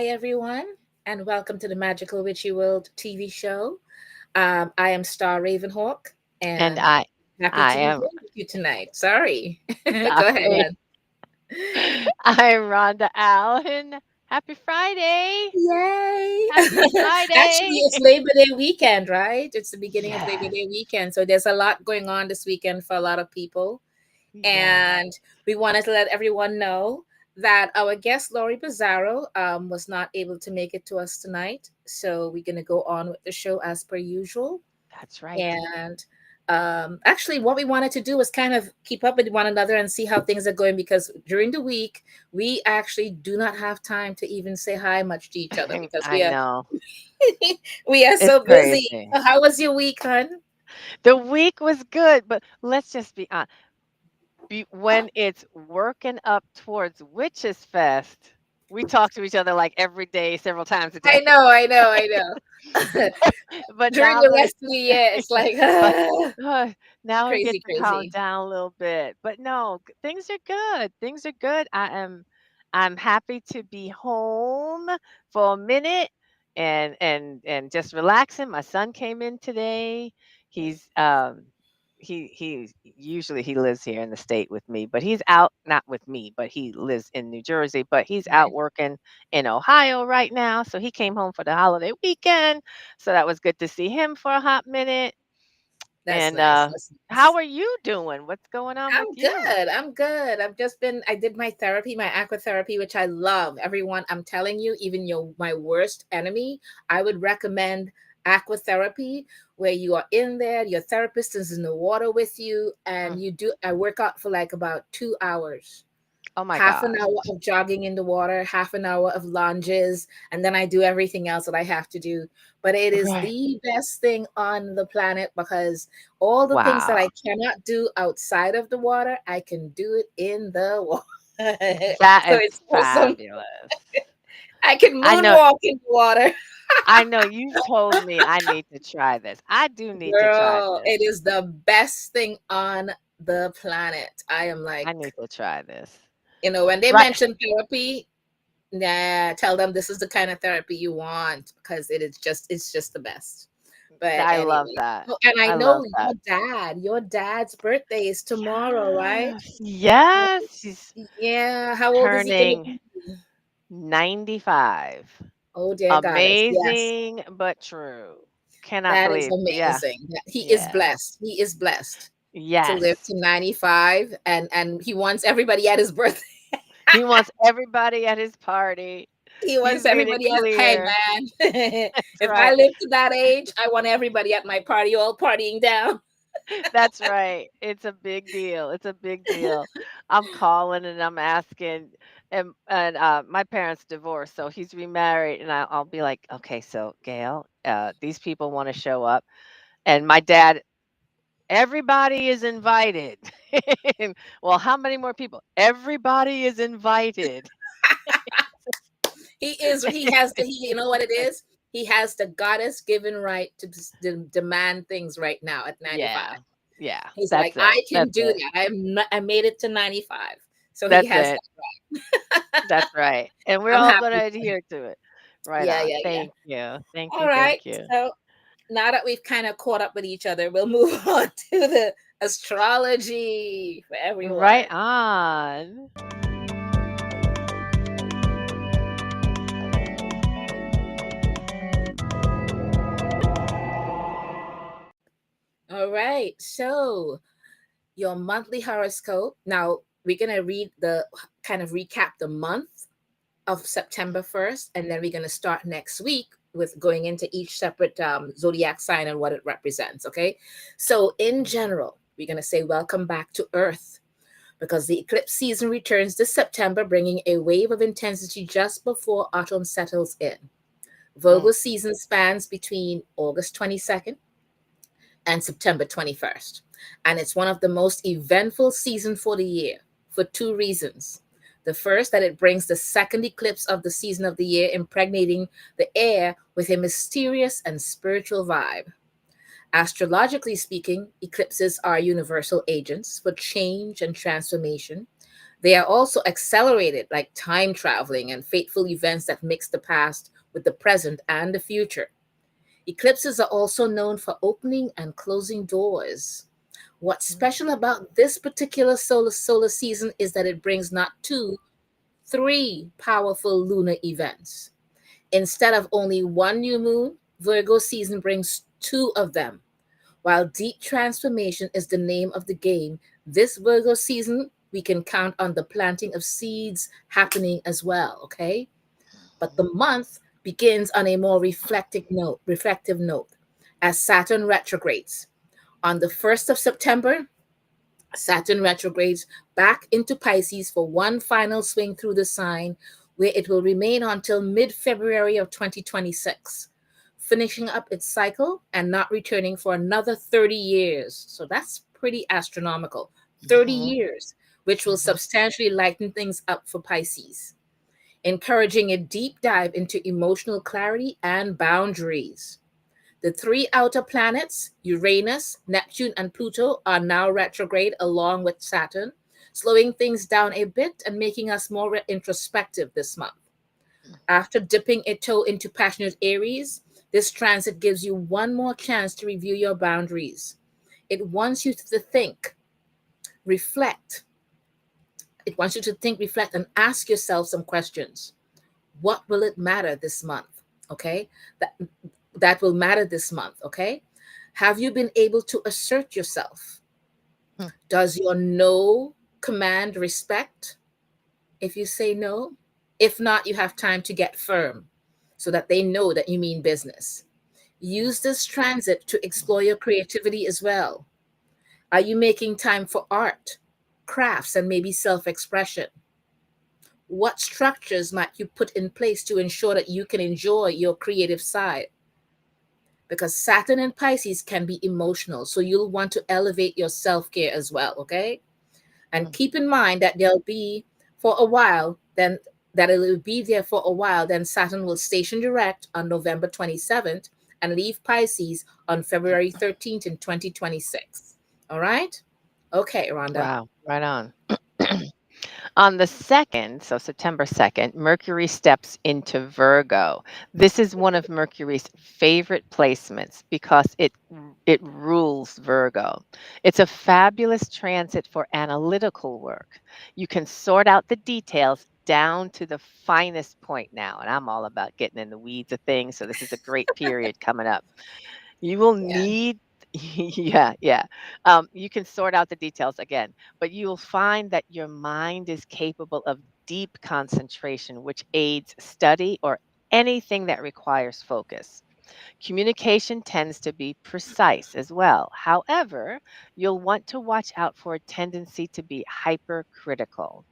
Hi, everyone, and welcome to the Magical Witchy World TV show. I am Star Ravenhawk, And and I happy I to be am here with you tonight. Sorry. Go ahead, sorry. Len. I'm Rhonda Allen. Happy Friday. Yay! Happy Actually, Friday. it's Labor Day weekend, right? It's the beginning of Labor Yes. Day weekend. So there's a lot going on this weekend for a lot of people. Yes. And we wanted to let everyone know that our guest, Laurie Bizzarro, was not able to make it to us tonight. So we're going to go on with the show as per usual. That's right. And actually, what we wanted to do was kind of keep up with one another and see how things are going because during the week, we actually do not have time to even say hi much to each other because I know. we are It's so busy. crazy. So how was your week, hon? The week was good, but let's just be honest. When it's working up towards Witches Fest, we talk to each other like every day, several times a day. I know. But During now the that rest of the year, it's like but now it crazy, gets to calm crazy. down a little bit. But no, things are good. Things are good. I'm happy to be home for a minute and just relaxing. My son came in today. He's he usually he lives here in the state with me, but he's out not with me, but he lives in New Jersey, but he's out Okay. working in Ohio right now. So he came home for the holiday weekend. So that was good to see him for a hot minute. That's And nice. That's how nice. are you doing? What's going on with I'm you? good. I'm good. I did my therapy, my aqua therapy, which I love. Everyone, I'm telling you, even my worst enemy, I would recommend aqua therapy where you are in there, your therapist is in the water with you, and Mm. I work out for like about 2 hours. Oh my Half an gosh. hour of jogging in the water, half an hour of lunges, and then I do everything else that I have to do. But it is Right. the best thing on the planet because all the things that Wow. I cannot do outside of the water, I can do it in the water. That So is it's awesome. fabulous. I can I know moonwalk in the water. I know you've told me I need to try this. I do need to try Girl, this. it is the best thing on the planet. I am I like, need to try this. when they Right. mention therapy, nah, tell them this is the kind of therapy you want because it's just the best. But I love anyway, that. oh, and I I love know that. your dad's birthday is tomorrow, right? Yes. Yes. She's Yeah, how old is he gonna turning be? 95. Oh dear goddess, yes, Amazing, but true. Cannot that is believe. Yeah. amazing. He is Yeah. blessed. He is blessed to live Yes. to 95, and he wants everybody at his birthday. He wants everybody at his party. He He's wants made it everybody else. Hey clear. man, That's if I right. live to that age, I want everybody at my party all partying down. That's right. It's a big deal. It's a big deal. I'm calling and I'm asking, and my parents divorced, so he's remarried, and I'll be like, okay, so Gail, these people want to show up, and my dad, everybody is invited. Well, how many more people? Everybody is invited. You know what it is? He has the goddess given right to demand things right now at 95. Yeah, yeah. He's like, That's it. I can That's do it. that. I made it to 95. So he That's has it. that. That's right. And we're I'm all happy going to for him. adhere to it. Right Yeah, on. yeah, yeah. Thank you. Thank All you. right. Thank you. So now that we've kind of caught up with each other, we'll move on to the astrology for everyone. Right on. All right. So your monthly horoscope. Now we're gonna read the kind of recap the month of September 1st, and then we're gonna start next week with going into each separate zodiac sign and what it represents. Okay. So in general, we're gonna say welcome back to Earth because the eclipse season returns this September, bringing a wave of intensity just before autumn settles in. Mm. Virgo season spans between August 22nd and September 21st. And it's one of the most eventful seasons for the year for two reasons. The first, that it brings the second eclipse of the season of the year, impregnating the air with a mysterious and spiritual vibe. Astrologically speaking, eclipses are universal agents for change and transformation. They are also accelerated, like time traveling and fateful events that mix the past with the present and the future. Eclipses are also known for opening and closing doors. What's special about this particular solar season is that it brings not two, three powerful lunar events. Instead of only one new moon, Virgo season brings two of them. While deep transformation is the name of the game, this Virgo season we can count on the planting of seeds happening as well, okay? But the month begins on a more reflective note as Saturn retrogrades. On the 1st of September, Saturn retrogrades back into Pisces for one final swing through the sign, where it will remain until mid February of 2026, finishing up its cycle and not returning for another 30 years. So that's pretty astronomical. 30 Mhm, years, which will mhm, substantially lighten things up for Pisces, encouraging a deep dive into emotional clarity and boundaries. The three outer planets, Uranus, Neptune, and Pluto, are now retrograde along with Saturn, slowing things down a bit and making us more introspective this month. After dipping a toe into passionate Aries, this transit gives you one more chance to review your boundaries. It wants you to think, reflect. It wants you to think, reflect, and ask yourself some questions. What will it matter this month? Okay? That that will matter this month, okay? Have you been able to assert yourself? mhm. Does your no command respect if you say no? If not, you have time to get firm so that they know that you mean business. Use this transit to explore your creativity as well. Are you making time for art, crafts, and maybe self expression? What structures might you put in place to ensure that you can enjoy your creative side? Because Saturn and Pisces can be emotional. So you'll want to elevate your self care as well. Okay. And keep in mind that there'll be for a while, then that it'll be there for a while. Then Saturn will station direct on November 27th and leave Pisces on February 13th in 2026. All right. Okay, Rhonda. Wow, right on. On the 2nd, so September 2nd, Mercury steps into Virgo. This is one of Mercury's favorite placements because it rules Virgo. It's a fabulous transit for analytical work. You can sort out the details down to the finest point now, and I'm all about getting in the weeds of things, so this is a great period coming up. You will Yeah. need yeah, yeah. You can sort out the details again, but you will find that your mind is capable of deep concentration, which aids study or anything that requires focus. Communication tends to be precise as well. However, you'll want to watch out for a tendency to be hypercritical.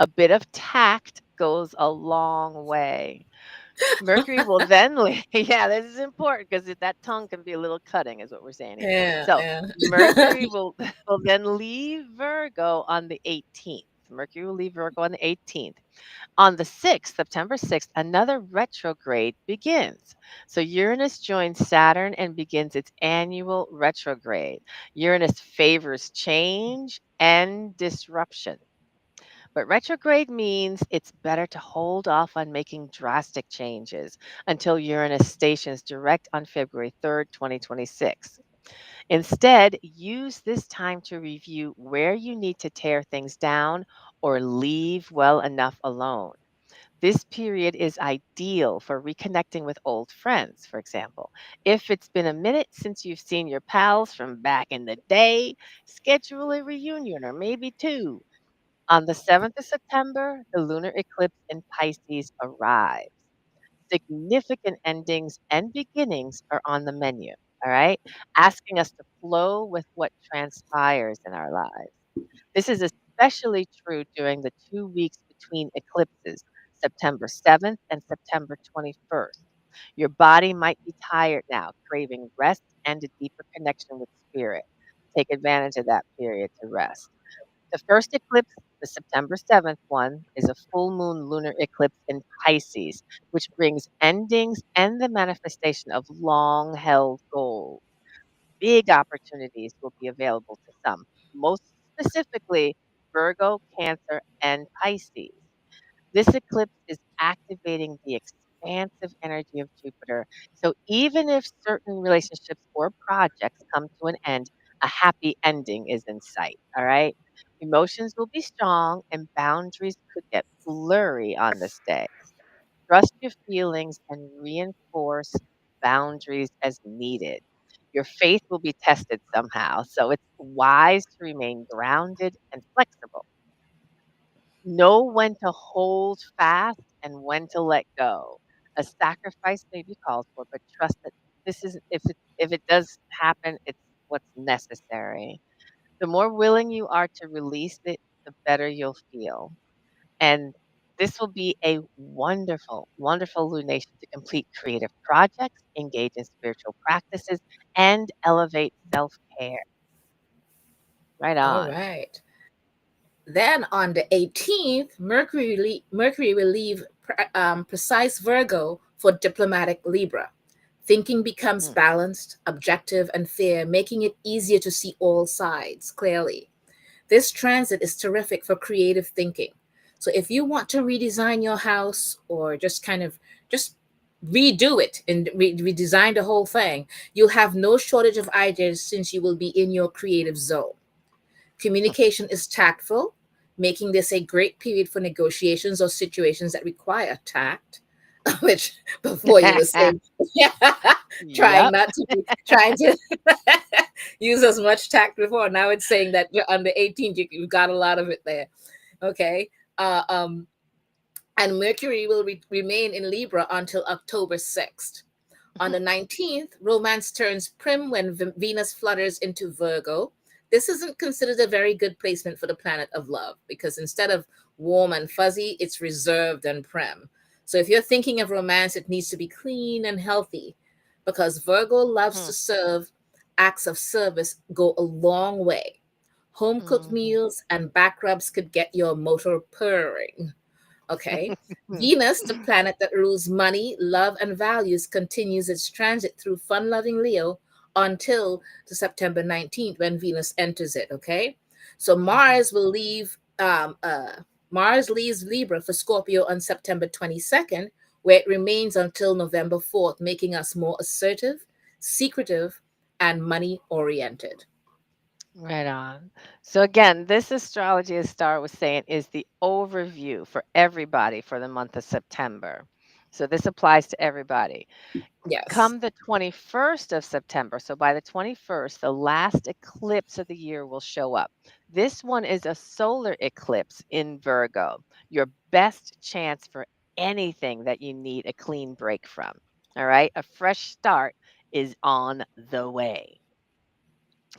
A bit of tact goes a long way. Mercury will then leave. Yeah, this is important because that tongue can be a little cutting, is what we're saying here. Yeah. So Yeah. Mercury will will then leave Virgo on the 18th. Mercury will leave Virgo on the 18th. On the 6th, September 6th, another retrograde begins. So Uranus joins Saturn and begins its annual retrograde. Uranus favors change and disruption. But retrograde means it's better to hold off on making drastic changes until Uranus stations direct on February 3rd, 2026. Instead, use this time to review where you need to tear things down or leave well enough alone. This period is ideal for reconnecting with old friends, for example. If it's been a minute since you've seen your pals from back in the day, schedule a reunion or maybe two. On the 7th of September, the lunar eclipse in Pisces arrives. Significant endings and beginnings are on the menu, all right? Asking us to flow with what transpires in our lives. This is especially true during the 2 weeks between eclipses, September 7th and September 21st. Your body might be tired now, craving rest and a deeper connection with spirit. Take advantage of that period to rest. The first eclipse, the September 7th one, is a full moon lunar eclipse in Pisces, which brings endings and the manifestation of long held goals. Big opportunities will be available to some, most specifically Virgo, Cancer, and Pisces. This eclipse is activating the expansive energy of Jupiter. So even if certain relationships or projects come to an end, a happy ending is in sight. All right. Emotions will be strong and boundaries could get blurry on this day. Trust your feelings and reinforce boundaries as needed. Your faith will be tested somehow, so it's wise to remain grounded and flexible. Know when to hold fast and when to let go. A sacrifice may be called for, but trust that this is if it does happen, it's what's necessary. The more willing you are to release it, the better you'll feel. And this will be a wonderful, wonderful lunation to complete creative projects, engage in spiritual practices, and elevate self care. Right All on. right. Then on the 18th, Mercury will leave precise Virgo for diplomatic Libra. Thinking becomes Mm. balanced, objective, and fair, making it easier to see all sides clearly. This transit is terrific for creative thinking. So if you want to redesign your house or just redo it and redesign the whole thing, you'll have no shortage of ideas since you will be in your creative zone. Communication is tactful, making this a great period for negotiations or situations that require tact. Which before you were saying, yeah, trying Yep. not to be trying to use as much tact before. Now it's saying that you're under 18, you've got a lot of it there. Okay. Uh, um, and Mercury will remain in Libra until October 6th. On the 19th, romance turns prim when Venus flutters into Virgo. This isn't considered a very good placement for the planet of love because instead of warm and fuzzy, it's reserved and prim. So if you're thinking of romance, it needs to be clean and healthy because Virgo loves to Hmm. serve. Acts of service go a long way. Home cooked Mhm. meals and back rubs could get your motor purring. Okay. Venus, the planet that rules money, love, and values, continues its transit through fun loving Leo until to September 19th when Venus enters it. Okay. So Mhm. Mars leaves Libra for Scorpio on September 22nd, where it remains until November 4th, making us more assertive, secretive, and money oriented. Right on. So again, this astrology, as Star was saying, is the overview for everybody for the month of September. So this applies to everybody. Yes. Come the 21st of September, so by the 21st, the last eclipse of the year will show up. This one is a solar eclipse in Virgo, your best chance for anything that you need a clean break from. All right, a fresh start is on the way.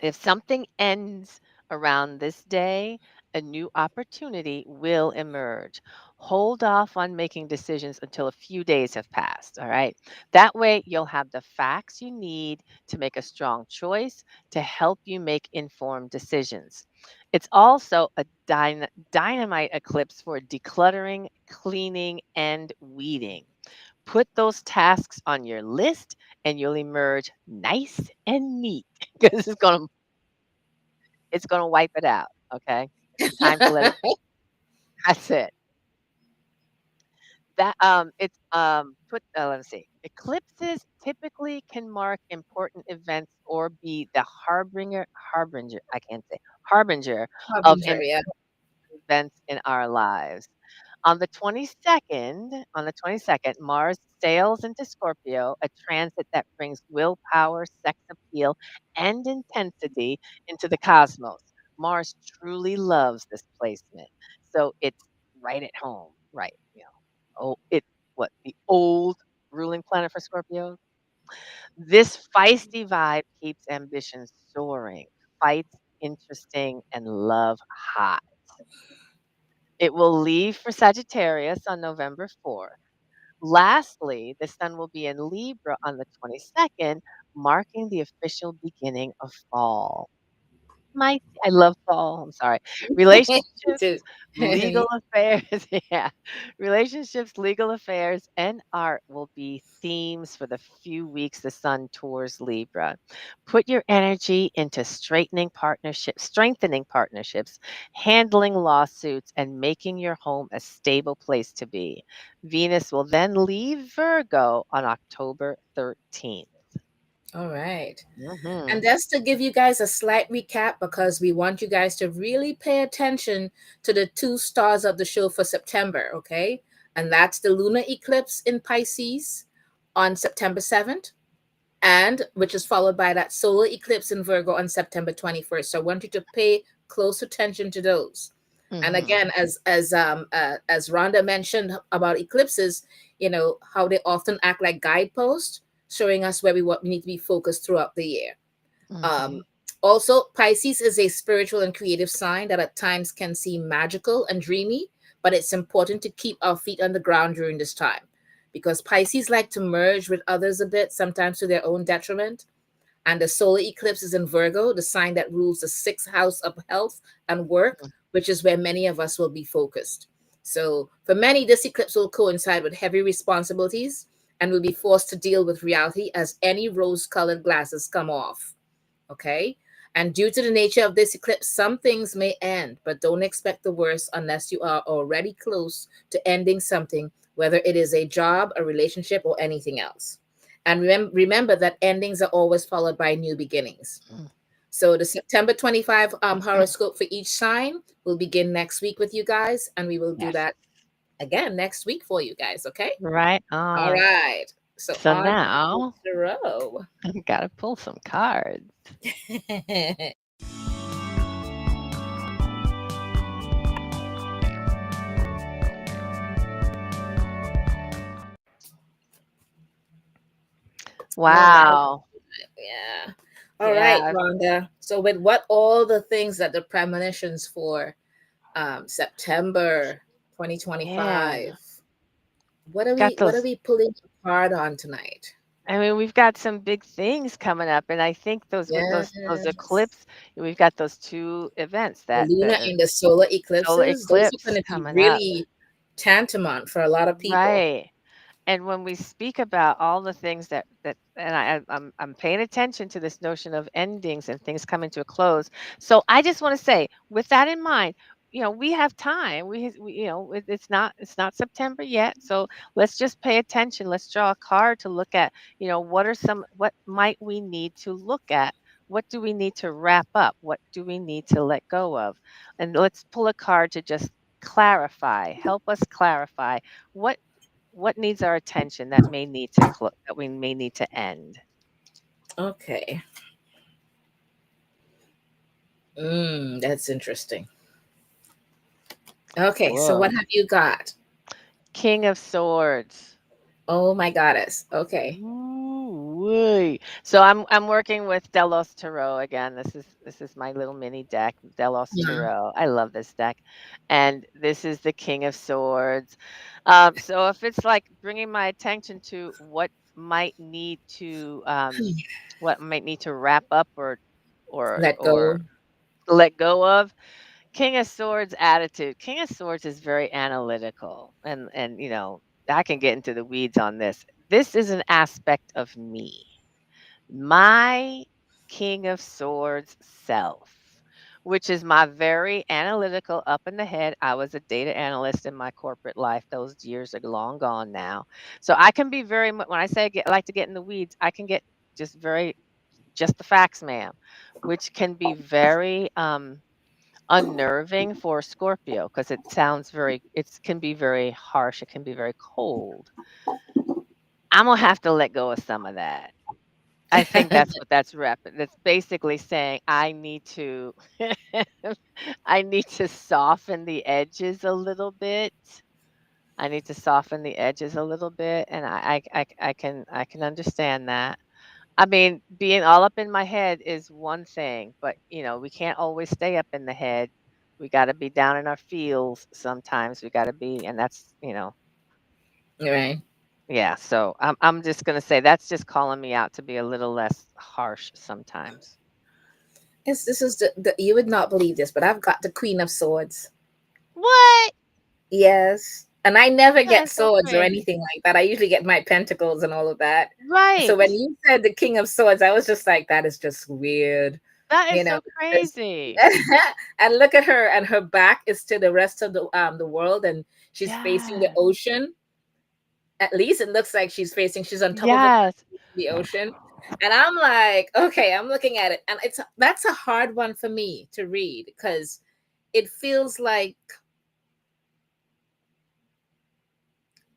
If something ends around this day, a new opportunity will emerge. Hold off on making decisions until a few days have passed. All right. That way, you'll have the facts you need to make a strong choice to help you make informed decisions. It's also a dynamite eclipse for decluttering, cleaning, and weeding. Put those tasks on your list and you'll emerge nice and neat because it's gonna wipe it out, okay? Time to let it that's it. Let's see. Eclipses typically can mark important events or be the harbinger, I can't say, harbinger of Harbinger, yeah. events in our lives. On the 22nd, Mars sails into Scorpio, a transit that brings willpower, sex appeal, and intensity into the cosmos. Mars truly loves this placement. So it's right at home, right? The old ruling planet for Scorpio? This feisty vibe keeps ambition soaring, fights interesting, and love hot. It will leave for Sagittarius on November 4th. Lastly, the sun will be in Libra on the 22nd, marking the official beginning of fall. My I love fall, I'm sorry. Me Relationships, too. legal affairs, yeah. Relationships, legal affairs, and art will be themes for the few weeks the sun tours Libra. Put your energy into strengthening partnerships, handling lawsuits, and making your home a stable place to be. Venus will then leave Virgo on October 13th. All right. And Mhm. that's to give you guys a slight recap because we want you guys to really pay attention to the two stars of the show for September, okay? And that's the lunar eclipse in Pisces on September 7th, and which is followed by that solar eclipse in Virgo on September 21st. So I want you to pay close attention to those. And Mhm. again, as Rhonda mentioned about eclipses, you know how they often act like guideposts, showing us where we need to be focused throughout the year. Um, Mhm. Also, Pisces is a spiritual and creative sign that at times can seem magical and dreamy, but it's important to keep our feet on the ground during this time because Pisces like to merge with others a bit, sometimes to their own detriment. And the solar eclipse is in Virgo, the sign that rules the sixth house of health and work, Mhm. which is where many of us will be focused. So, for many, this eclipse will coincide with heavy responsibilities and will be forced to deal with reality as any rose colored glasses come off. Okay. And due to the nature of this eclipse, some things may end, but don't expect the worst unless you are already close to ending something, whether it is a job, a relationship, or anything else. And remember that endings are always followed by new beginnings. Mm. So the September 25 horoscope for each sign will begin next week with you guys, and we will do Yes. that again next week for you guys. Okay. Right All on. right. So So on with now the row. I gotta pull some cards. All right. Wow. Yeah. All right, Yeah. Rhonda. So, with what all the things that the premonitions for September Man. 2025, Got what are those we pulling apart on tonight? I mean, we've got some big things coming up, and I think those with those Yes. eclipse, we've got those 2 events The that lunar the and the solar solar eclipses, those are eclipse going to be coming up. really tantamount for a lot of people. Right. And when we speak about all the things that and I'm paying attention to this notion of endings and things coming to a close. So I just want to say, with that in mind, we have time. It's not September yet, so let's just pay attention. Let's draw a card to look at. What might we need to look at? What do we need to wrap up? What do we need to let go of? And let's pull a card to just clarify. Help us clarify what what needs our attention that we may need to end? Okay. That's interesting. Okay, so what Whoa. have you got? King of Swords. Oh my goddess. Okay. Ooh-wee. So I'm working with Delos Tarot again. This is my little mini deck, Delos Mhm. Tarot. I love this deck, and this is the King of Swords. So if it's like bringing my attention to might need to um, what might need to wrap up Let or go. let go of, King of Swords attitude. King of Swords is very analytical, and I can get into the weeds on this. This is an aspect of me, my King of Swords self, which is my very analytical, up in the head. I was a data analyst in my corporate life. Those years are long gone now. So I can be very much, when I say I like to get in the weeds, I can get just the facts, ma'am, which can be very unnerving for Scorpio because it can be very harsh, it can be very cold. I'm gonna have to let go of some of that. I think that's what that's basically saying I need to I need to soften the edges a little bit. I need to soften the edges a little bit, and I can understand that. I mean, being all up in my head is one thing, but we can't always stay up in the head. We got to be down in our feels sometimes. We got to be, and that's. Right. Yeah. So I'm just gonna say that's just calling me out to be a little less harsh sometimes. Yes, this is the you would not believe this, but I've got the Queen of Swords. What? Yes. And I never That get is so swords or crazy. anything like that. I usually get my pentacles and all of that. So Right. when you said the King of Swords, I was just like, that is just weird, That is you know. so crazy. And look at her, and her back is to the rest of the world, and she's facing the Yes. ocean. At least it looks like she's on top of Yes. the ocean. And I'm like, okay, I'm looking at it, and that's a hard one for me to read because it feels like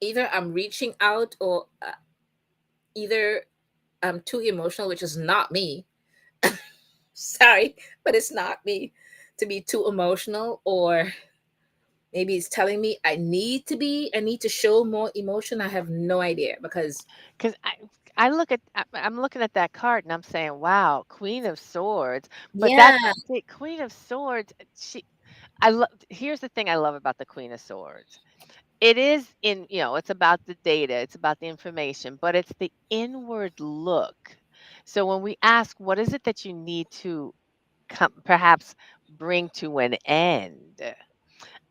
either I'm reaching out or either I'm too emotional, which is not me. Sorry, but it's not me to be too emotional, or maybe it's telling me I need to show more emotion. I have no idea because 'Cause I'm looking at that card and I'm saying, "Wow, Queen of Swords." But that's yeah, see, Queen of Swords, I love here's the thing I love about the Queen of Swords. It is it's about the data, it's about the information, but it's the inward look. So when we ask, what is it that you need to perhaps bring to an end?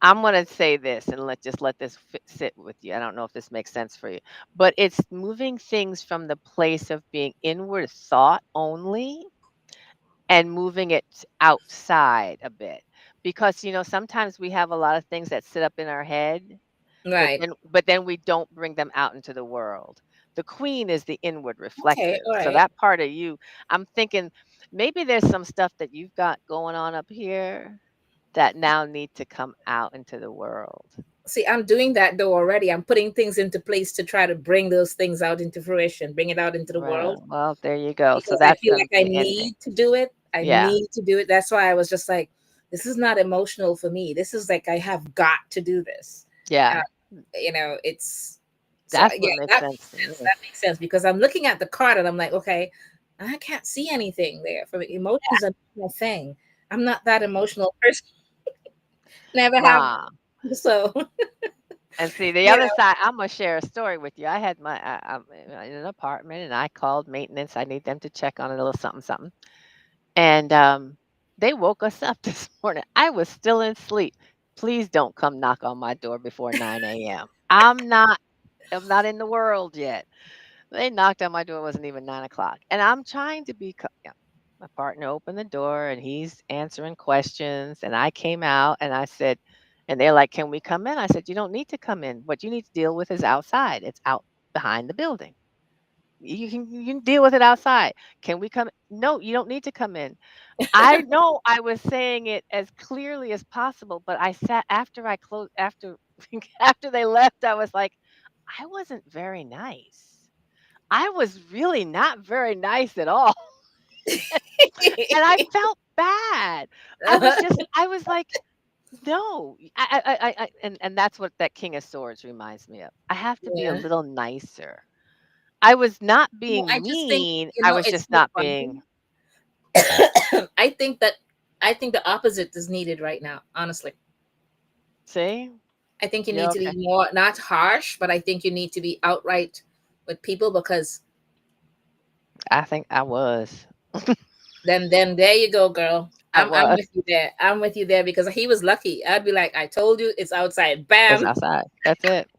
I'm going to say this and let this sit with you. I don't know if this makes sense for you, but it's moving things from the place of being inward thought only and moving it outside a bit. Because sometimes we have a lot of things that sit up in our head, but right. then we don't bring them out into the world. The queen is the inward Okay, reflective. all So right. that part of you, I'm thinking maybe there's some stuff that you've got going on up here that now need to come out into the world. See, I'm doing that though already. I'm putting things into place to try to bring those things out into fruition, bring it out into the world Well, there you go. So because I that's feel the like I ending. need to do it. I Yeah. need to do it. That's why I was just like, this is not emotional for me. This is like I have got to do this. Yeah. Uh, it's so That's yeah, what makes that sense makes to sense. me. That makes sense because I'm looking at the card and I'm like, okay, I can't see anything there. For emotions are not my thing. I'm not that emotional person. Never have Nah. been. So And see, the you other know, side, I'm gonna share a story with you. I'm in an apartment, and I called maintenance. I need them to check on a little something, something. And they woke us up this morning. I was still in sleep. Please don't come knock on my door before 9 a.m. I'm not in the world yet. They knocked on my door, it wasn't even 9 o'clock. And I'm trying to be yeah. My partner opened the door and he's answering questions. And I came out and I said, and they're like, "Can we come in?" I said, "You don't need to come in. What you need to deal with is outside. It's out behind the building. You can deal with it outside. Can we come? No, you don't need to come in." I know I was saying it as clearly as possible, but I sat after I closed after after they left, I was like, I wasn't very nice. I was really not very nice at all, and I felt bad. I was like, "No." And that's what that King of Swords reminds me of. I have to be a yeah. little nicer. I was not No, I being just think mean, I was it's just so not funny. being I think that I think the opposite is needed right now. Honestly, see? I think you You're need to okay. be more not harsh, but I think you need to be outright with people because I think I was. then there you go, girl. I I'm was. with you there. I'm with you there because he was lucky. I'd be like, I told you it's outside. It's Bam. outside. That's it.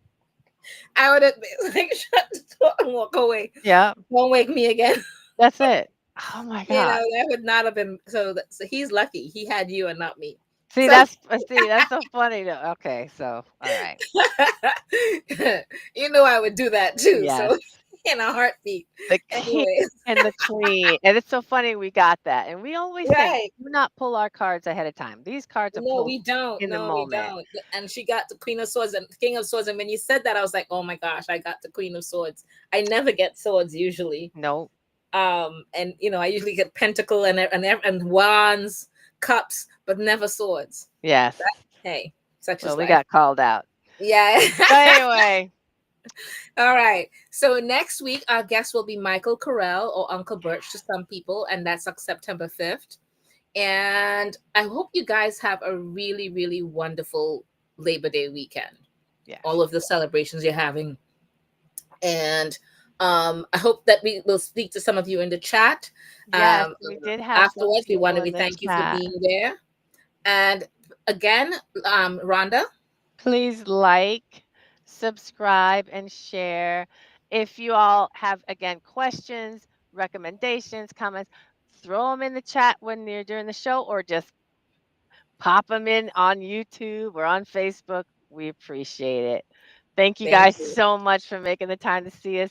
I would have been like, shut the door and walk away. Yeah, Won't wake me again. that's it. Oh my god. That would not have been so. So he's lucky. He had you and not me. See, So that's so funny to okay, so, alright. I would do that too. Yes. So in a heartbeat. The king Anyways, and the queen, and it's so funny we got that, and we always say, right. "Do not pull our cards ahead of time." These cards are No, pulled we don't. in the No, we moment. don't. And she got the Queen of Swords and King of Swords. And when you said that, I was like, oh my gosh, I got the Queen of Swords. I never get swords usually. Nope. And I usually get pentacle and wands, cups, but never swords. Yes. Hey, such Well, is we life. got called out. Yeah. But anyway, All right. So next week, our guest will be Michael Carell or Uncle Birch to some people, and that's on September 5th. And I hope you guys have a really, really wonderful Labor Day weekend. All yes. of the celebrations you're having. And I hope that we will speak to some of you in the chat. Yes, we did have some Afterwards, people in we the thank you for chat. being there. And again, Rhonda. Please like, subscribe, and share. If you all have, again, questions, recommendations, comments, throw them in the chat when you're during the show or just pop them in on YouTube or on Facebook. We appreciate it. Thank you Thank guys you. so much for making the time to see us,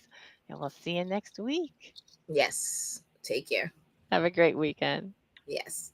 and we'll see you next week. Yes. Take care. Have a great weekend. Yes.